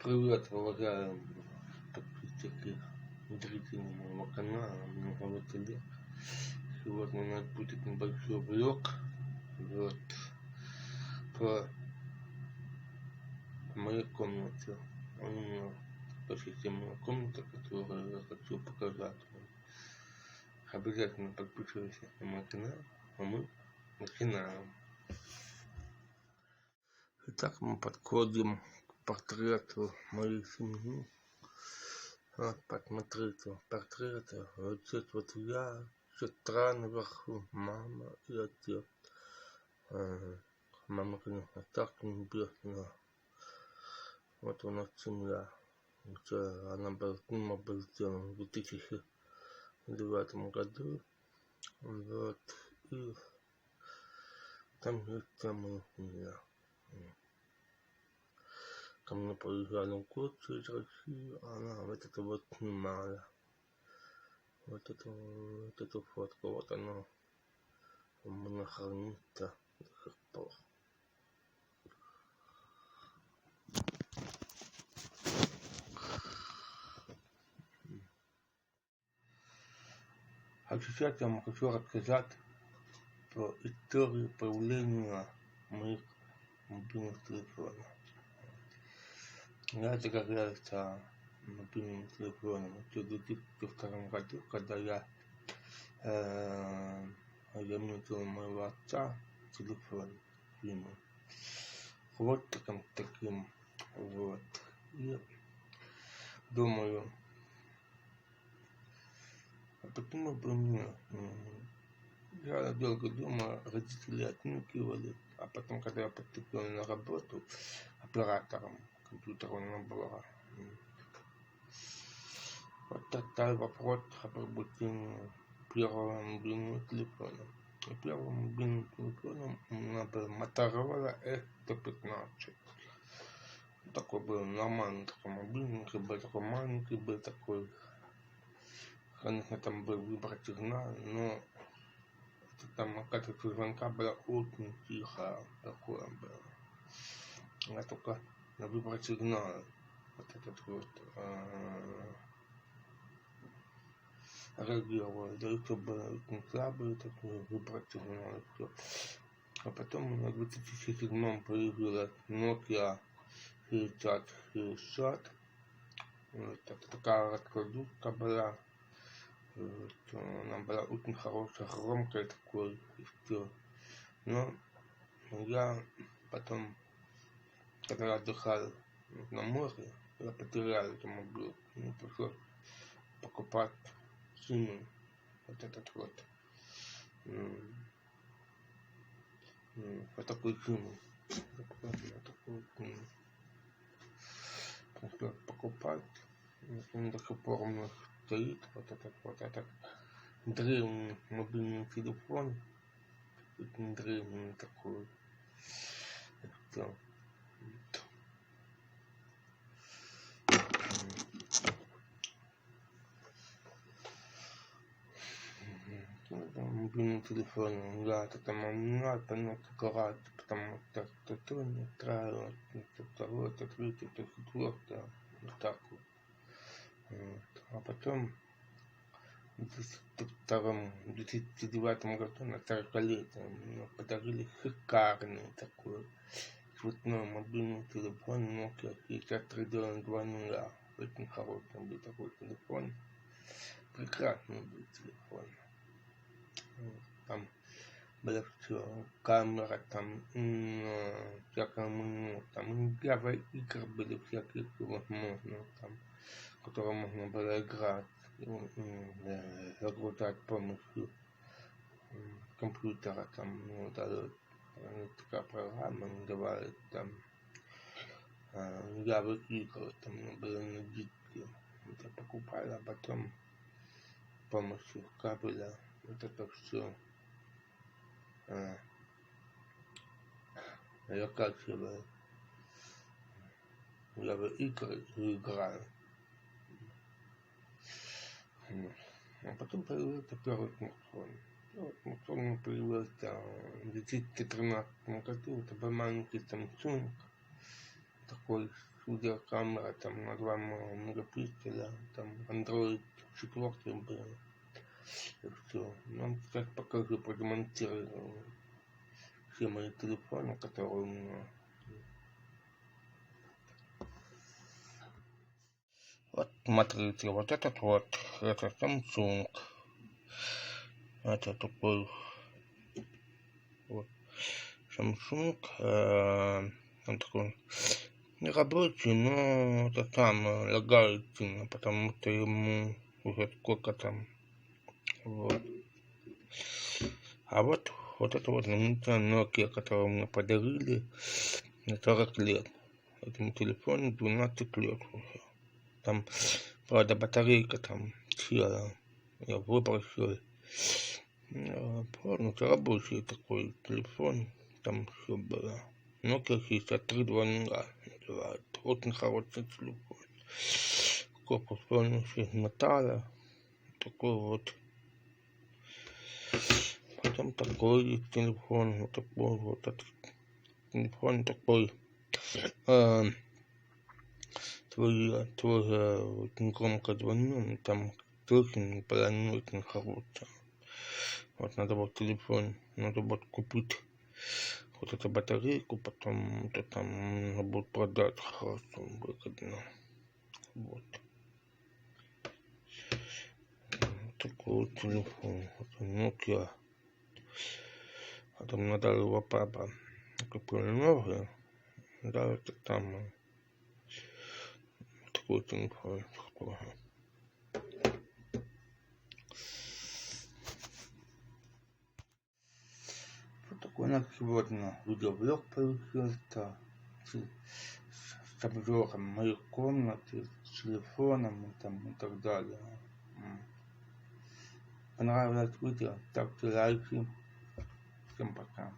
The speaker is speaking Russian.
Привет, уважаемые подписчики и зрители моего канала. Меня зовут Олег. Сегодня у нас будет небольшой влог по моей комнате. У меня посетимая комната, которую я хочу показать вам. Обязательно подписывайтесь на мой канал, а мы начинаем. Итак, мы подходим к портрету моей семьи. Вот, посмотрите, портреты. Вот здесь вот я, сестра наверху, мама и отец. Мама, конечно, так небесная. Вот у нас семья. Она была сделана в 2009 году. Вот. И там есть вся моя семья. Ко мне приезжали в гости из России, она вот это вот снимала. Вот эту фотку, вот она у меня хранится до сих пор. А сейчас я вам хочу рассказать про историю появления моих мобильных телефонов. Я загорелся мобильным телефоном в 2002 году, когда я заметил моего отца телефон ему. Вот таким вот. И думаю, а почему бы мне? Я долго думал, родители отнюкивали, а потом, когда я поступил на работу оператором компьютерного набора, вот такой вопрос о приобретении первого мобильного телефона. И первым мобильным телефоном у меня был Motorola S115. Такой был нормальный такой мобильник, был такой маленький, был такой, конечно, там был выбор сигнал, но там, оказывается, звонка была очень тихо, такое было. Я только на выбор сигнала вот этот вот реагировал, да и то было очень слабый такой выбор сигнала, и все. А потом у меня в 2007 появилась Nokia 6060. Вот, это такая раскладушка была. Вот, она была очень хорошая, громкая такой, и все. Но я потом, когда я отдыхал на море, я потерял эту мобилу. Мне пришлось покупать синюю, вот этот вот. Вот такой синюй. Пришлось покупать. Он до сих пор у меня стоит, вот этот древний мобильный телефон. Очень древний такой. Все. Мобильный телефон, да, это надо играть, потому что то не устраивает, то второе, то третье, то четвертое, вот так вот. А потом в 2009 году на 40-летие мне подарили шикарный такой цветной мобильный телефон Nokia 6320. Очень хороший был такой телефон, прекрасный был телефон. Там было все, камера, там всякое меню, там игры были всякие возможные, там, которые можно было играть, загружать с помощью компьютера, там, такая программа называется, там, игры, там было на диске, это покупали, а потом с помощью кабеля вот это все закачиваю. Я в игры играю. А потом появился первый смартфон. Смартфон появился в 2013 году. Это был маленький Samsung, такой видеокамера там на 2 мегапикселя, там Android 4 был. И все. Нам сейчас покажу, продемонстрирую все мои телефоны, которые у меня. Вот смотрите, вот этот вот, это Samsung. Это такой вот Samsung, он такой нерабочий, но это там лагает сильно, потому что ему уже сколько там. Вот. А вот это вот знаменитая Nokia, которую мне подарили на 40 лет. Этому телефону 12 лет уже. Там, правда, батарейка там села, я выбросил. Полностью рабочий такой телефон, там все было. Nokia 6300 называют. Очень хороший телефон. Корпус полностью из металла. Такой вот. Потом такой телефон, вот такой вот этот телефон такой. Тоже очень громко звонил, там слышно, была не очень хорошая. Вот надо вот телефон, надо вот купить вот эту батарейку, потом это там надо будет продать хорошо, выгодно. Вот. Такой вот телефон, это Nokia. А там надо его папа купил новый, да, это там такой телефон. Вот такой у нас сегодня видеоблог получился с обзором моей комнаты, с телефоном и так далее. Понравилось видео, ставьте лайки. Всем пока.